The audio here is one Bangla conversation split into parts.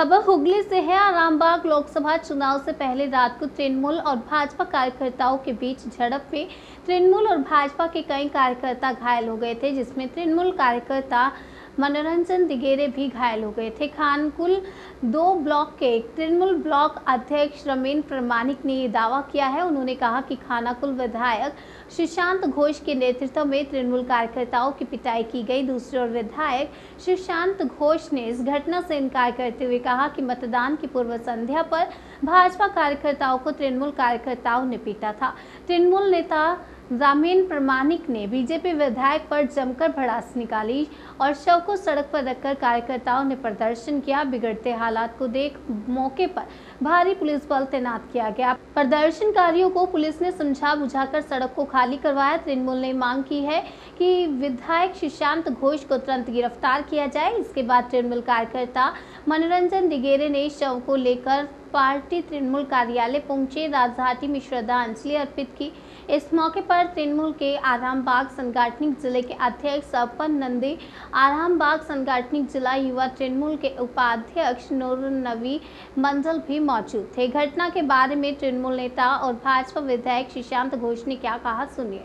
खबर हुगली से है। आरामबाग लोकसभा चुनाव से पहले रात को तृणमूल और भाजपा कार्यकर्ताओं के बीच झड़प में तृणमूल और भाजपा के कई कार्यकर्ता घायल हो गए थे, जिसमें तृणमूल कार्यकर्ता मनोरंजन दिगेरे भी घायल हो गए थे। खानकुल 2 ब्लॉक के तृणमूल ब्लॉक अध्यक्ष रमेन प्रमाणिक ने ये दावा किया है। उन्होंने कहा कि खानाकुल विधायक सुशांत घोष के नेतृत्व में तृणमूल कार्यकर्ताओं की पिटाई की गई। दूसरी ओर विधायक सुशांत घोष ने इस घटना से इनकार करते हुए कहा कि मतदान की पूर्व संध्या पर भाजपा कार्यकर्ताओं को तृणमूल कार्यकर्ताओं ने पीटा था। तृणमूल नेता रमेन प्रमाणिक ने बीजेपी विधायक पर जमकर भड़ास निकाली और शव को सड़क पर रखकर कार्यकर्ताओं ने प्रदर्शन किया। बिगड़ते हालात को देख मौके पर भारी पुलिस बल तैनात किया गया। प्रदर्शनकारियों को पुलिस ने समझा बुझाकर सड़क को खाली करवाया। तृणमूल ने मांग की है कि विधायक सुशांत घोष को तुरंत गिरफ्तार किया जाए। इसके बाद तृणमूल कार्यकर्ता मनोरंजन दिगेरे ने शव को लेकर पार्टी तृणमूल कार्यालय पहुंचे, राजघाटी में श्रद्धांजलि अर्पित की। इस मौके पर तृणमूल के आरामबाग सांगठनिक जिले के अध्यक्ष सपन नंदी, आरामबाग सांगठनिक जिला युवा तृणमूल के उपाध्यक्ष नूरुन्नबी मंडल भी मौजूद थे। घटना के बारे में तृणमूल नेता और भाजपा विधायक सुशांत घोष ने क्या कहा, सुनिए।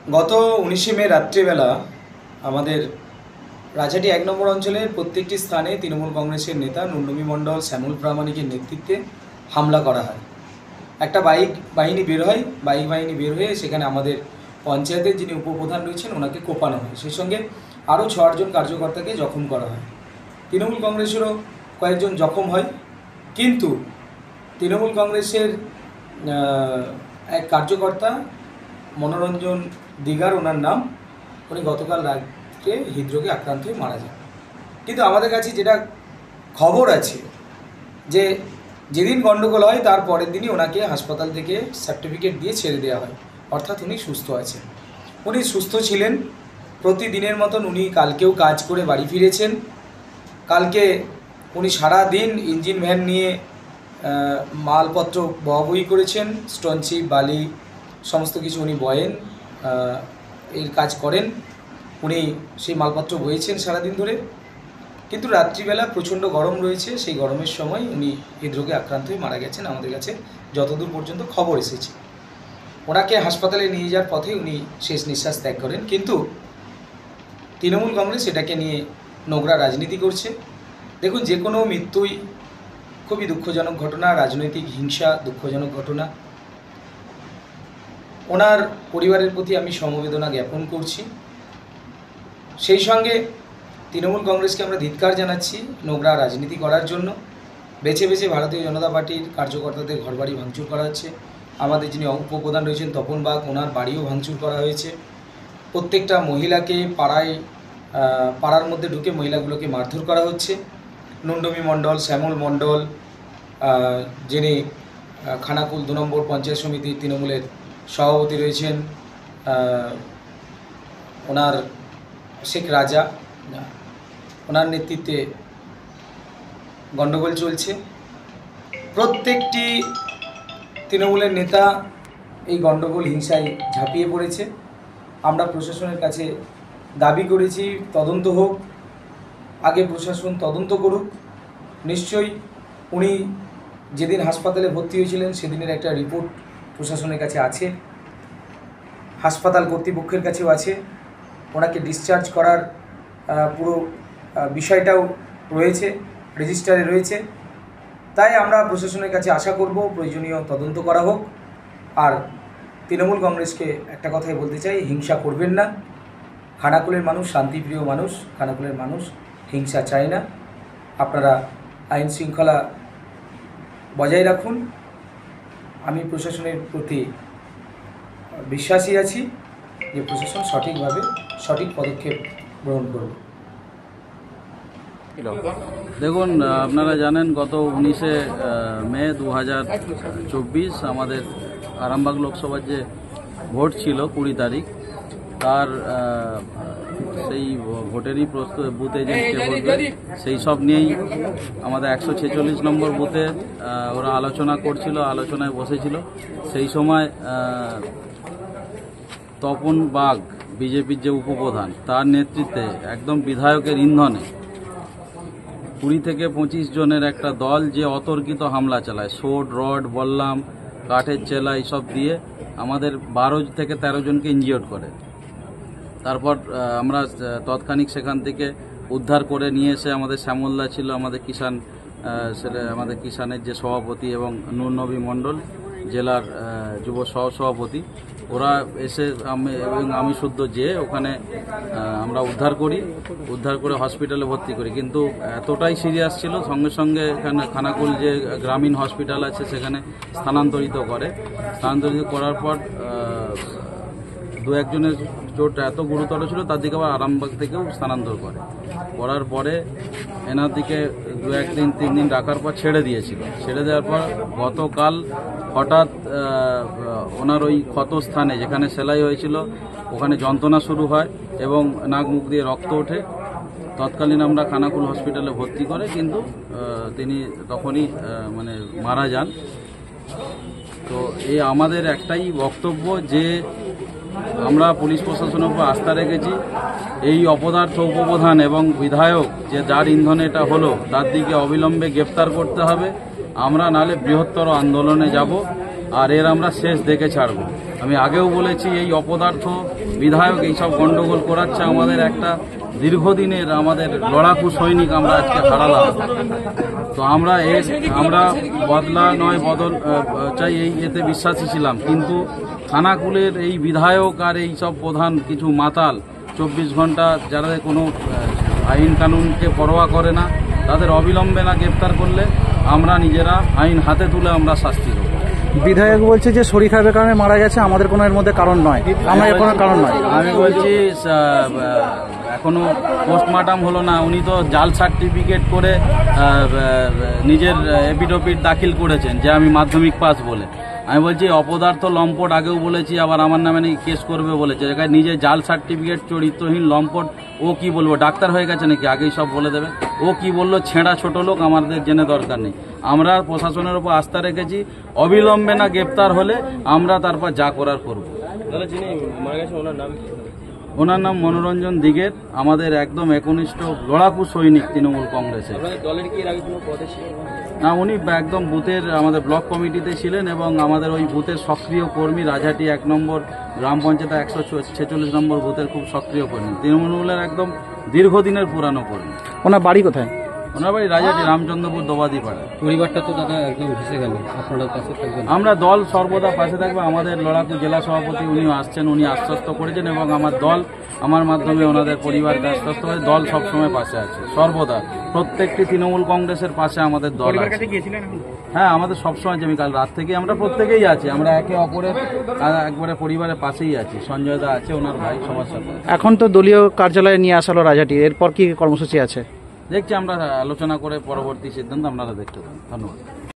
गत 19 मे रात्रिबेला हमारे राजघाटी 1 नम्बर अंचलेर प्रत्येकटी स्थाने तृणमूल कांग्रेसेर नेता नुन्नबी मंडल श्यामल प्रामाणिकेर नेतृत्वे हमला करा है। एक बाइक बाहिनी बेर है, बाइक बाहिनी बेर हुए सेखाने आमादेर पंचायतेर जिनि उपप्रधान रयेछेन ओनाके कोपानो हय। सेई संगे आरो 6 जन कार्यकर्ताके जखम करा है। तृणमूल कांग्रेसेरও कयेकजन जखम है, किन्तु तृणमूल कांग्रेसेर एक कार्यकर्ता मनोरंजन दिगार ओनार नाम, उनि गतकाल राते हृदरोगे आक्रांत हये मारा जान। किन्तु आमादेर काछे जेटा खबर आछे जे जेदिन गंडगोल है तार परेर दिनই ওনাকে হাসপাতাল থেকে সার্টিফিকেট দিয়ে ছেড়ে দেওয়া হয়, অর্থাৎ উনি সুস্থ আছেন। উনি সুস্থ ছিলেন, প্রতিদিনের মতন উনি কালকেও কাজ করে বাড়ি ফিরেছেন। কালকে উনি সারা দিন ইঞ্জিন ভ্যান নিয়ে মালপত্র বহবহি করেছেন, স্টোন চিপ বালি সমস্ত কিছু উনি বয়েন, এর কাজ করেন। উনি সেই মালপত্র বয়েছেন সারা দিন ধরে, কিন্তু রাত্রিবেলা প্রচণ্ড গরম রয়েছে, সেই গরমের সময় উনি হৃদরোগে আক্রান্ত হয়ে মারা গেছেন। আমাদের কাছে যতদূর পর্যন্ত খবর এসেছে ওনাকে হাসপাতালে নিয়ে যাওয়ার পথে উনি শেষ নিঃশ্বাস ত্যাগ করেন। কিন্তু তৃণমূল কংগ্রেস এটাকে নিয়ে নোংরা রাজনীতি করছে। দেখুন, যে কোনো মৃত্যুই খুবই দুঃখজনক ঘটনা, রাজনৈতিক হিংসা দুঃখজনক ঘটনা। ওনার পরিবারের প্রতি আমি সমবেদনা জ্ঞাপন করছি। সেই সঙ্গে তৃণমূল কংগ্রেসকে আমরা ধিক্কার জানাচ্ছি নোংরা রাজনীতি করার জন্য। বেছে বেছে ভারতীয় জনতা পার্টির কার্যকর্তাদের ঘরবাড়ি ভাঙচুর করা হচ্ছে। আমাদের যিনি উপপ্রধান রয়েছেন তপন বাগ, ওনার বাড়িও ভাঙচুর করা হয়েছে। প্রত্যেকটা মহিলাকে পাড়ার মধ্যে ঢুকে মহিলাগুলোকে মারধর করা হচ্ছে। নুন্ডবী মণ্ডল, শ্যামল মণ্ডল, যিনি খানাকুল 2 নম্বর পঞ্চায়েত সমিতির তৃণমূলের সভাপতি রয়েছেন, ওনার শেখ রাজা, ওনার নেতৃত্বে গণ্ডগোল চলছে। প্রত্যেকটি তৃণমূলের নেতা এই গণ্ডগোল হিংসায় ঝাঁপিয়ে পড়েছে। আমরা প্রশাসনের কাছে দাবি করেছি তদন্ত হোক, আগে প্রশাসন তদন্ত করুক। নিশ্চয়ই উনি যেদিন হাসপাতালে ভর্তি হয়েছিলেন সেদিনের একটা রিপোর্ট প্রশাসনের কাছে আছে, হাসপাতাল কর্তৃপক্ষের কাছেও আছে। ওনাকে ডিসচার্জ করার পুরো বিষয়টাও রয়েছে, রেজিস্টারে রয়েছে। তাই আমরা প্রশাসনের কাছে আশা করব প্রয়োজনীয় তদন্ত করা হোক। আর তৃণমূল কংগ্রেসকে একটা কথাই বলতে চাই, হিংসা করবেন না। খানাকুলের মানুষ শান্তিপ্রিয় মানুষ, খানাকুলের মানুষ হিংসা চায় না। আপনারা আইন শৃঙ্খলা বজায় রাখুন। আমি প্রশাসনের প্রতি বিশ্বাসী আছি যে প্রশাসন সঠিকভাবে সঠিক পদক্ষেপ গ্রহণ করবে। দেখুন, আপনারা জানেন গত 19 মে 2024 আমাদের আরামবাগ লোকসভার যে ভোট ছিল 20 তারিখ, তার সেই ভোটেরই বুথ এজেন্ট কে বলবে সেই সব নিয়েই আমাদের 146 নম্বর বুথে ওরা আলোচনা করছিল, আলোচনায় বসেছিল। সেই সময় তপন বাগ, বিজেপির যে উপপ্রধান, তার নেতৃত্বে একদম বিধায়কের ইন্ধনে 20 থেকে 25 জনের একটা দল যে অতর্কিত হামলা চালায়, সোড, রড, বললাম, কাঠের চেলা এইসব দিয়ে আমাদের 12 থেকে 13 জনকে ইনজিওর্ড করে। তারপর আমরা তৎক্ষণিক সেখান থেকে উদ্ধার করে নিয়ে এসে আমাদের শ্যামলদা ছিল, আমাদের কিষানের যে সভাপতি, এবং নূর নবী মণ্ডল জেলার যুব সহসভাপতি, ওরা এসে আমি শুদ্ধ যেয়ে ওখানে আমরা উদ্ধার করে হসপিটালে ভর্তি করি। কিন্তু এতটাই সিরিয়াস ছিল, সঙ্গে সঙ্গে এখানে খানাকুল যে গ্রামীণ হসপিটাল আছে সেখানে স্থানান্তরিত করার পর 2-1 জনের চোট এত গুরুতর ছিল, তার দিকে আবার আরামবাগ থেকেও স্থানান্তর করার পরে এনার দিকে 2-1 দিন 3 দিন রাখার পর ছেড়ে দেওয়ার পর গতকাল হঠাৎ ওনার ওই ক্ষত স্থানে যেখানে সেলাই হয়েছিল ওখানে যন্ত্রণা শুরু হয় এবং নাক মুখ দিয়ে রক্ত ওঠে। তৎকালীন আমরা খানাকুল হসপিটালে ভর্তি করে, কিন্তু তিনি তখনই মারা যান। তো এই আমাদের একটাই বক্তব্য যে আমরা পুলিশ প্রশাসনের উপর আস্থা রেখেছি। এই অপদার্থ উপপ্রধান এবং বিধায়ক যে যার ইন্ধনে এটা হলো তার দিকে অবিলম্বে গ্রেপ্তার করতে হবে। আমরা নালে বৃহত্তর আন্দোলনে যাব, আর এর আমরা শেষ দেখে ছাড়ব। আমি আগেও বলেছি, এই অপদার্থ বিধায়ক এইসব গন্ডগোল করাচ্ছে আমাদের একটা দীর্ঘদিনের আমাদের লড়াকু সৈনিক আমরা আজকে হারালাম। তো আমরা বদলা নয় বদল চাই, এতে বিশ্বাসী ছিলাম। কিন্তু খানাকুলের এই বিধায়ক আর এই সব প্রধান কিছু মাতাল 24 ঘন্টা যারা কোনো আইন কানুনকে পরোয়া করে না, তাদের অবিলম্বে না গ্রেপ্তার করলে আমরা নিজেরা আইন হাতে তুলে আমরা শাস্তি দেব। বিধায়ক বলছে যে শরীর খারাপের কারণে মারা গেছে, আমাদের কোনো এর মধ্যে কারণ নয়, আমরা এর কোনো কারণ নয়। আমি বলছি এখনো পোস্টমর্টম হলো না, উনি তো জাল সার্টিফিকেট করে নিজের এফিডেভিট দাখিল করেছেন যে আমি মাধ্যমিক পাস বলে। আমি বলছি অপদার্থ লম্পট, আগেও বলেছি, আবার আমার নামে নাকি কেস করবে বলেছে। নিজে জাল সার্টিফিকেট, চরিত্রহীন লম্পট। ও কি বলবো, ডাক্তার হয়ে গেছে নাকি, আগেই সব বলে দেবে। ও কি বললো, ছেঁড়া ছোট লোক, আমাদের জেনে দরকার নেই। আমরা প্রশাসনের উপর আস্থা রেখেছি, অবিলম্বে না গ্রেপ্তার হলে আমরা তারপর যা করার করব। ওনার নাম মনোরঞ্জন দিগের, আমাদের একদম একনিষ্ঠ লড়াকু সৈনিক তৃণমূল কংগ্রেসের। না, উনি একদম বুথের আমাদের ব্লক কমিটিতে ছিলেন এবং আমাদের ওই বুথের সক্রিয় কর্মী। রাজহাটি 1 নম্বর গ্রাম পঞ্চায়েত 146 নম্বর বুথের খুব সক্রিয় কর্মী, তৃণমূলের একদম দীর্ঘদিনের পুরানো কর্মী। ওনার বাড়ি কোথায়? ওনার বাড়ি রাজহাটি রামচন্দ্রপুর দোবাদি পাড়া। পরিবারটা তো দাদা একদম ভেসে গেল, আপনারা পাশে থাকবেন? আমরা দল সর্বদা পাশে থাকবে। আমাদের লড়াকু জেলা সভাপতি উনিও আসছেন, উনি আশ্বস্ত করেছেন এবং আমার দল আমার মাধ্যমে ওনাদের পরিবারকে আশ্বস্ত করে। দল সবসময় পাশে আছে, সর্বদা প্রত্যেকটি তৃণমূল কংগ্রেসের পাশে আমাদের দল আছে। হ্যাঁ, আমাদের সবসময়, আমি কাল রাত থেকে আমরা প্রত্যেকেই আছি, আমরা একে অপরের একবারে পরিবারের পাশেই আছি। সঞ্জয় দা আছে, ওনার ভাই, সবার সাথে। এখন তো দলীয় কার্যালয়ে নিয়ে আসা হলো রাজাটি, এরপর কি কর্মসূচি আছে? দেখছি আমরা আলোচনা করে পরবর্তী সিদ্ধান্ত আপনারা দেখতে পান। ধন্যবাদ।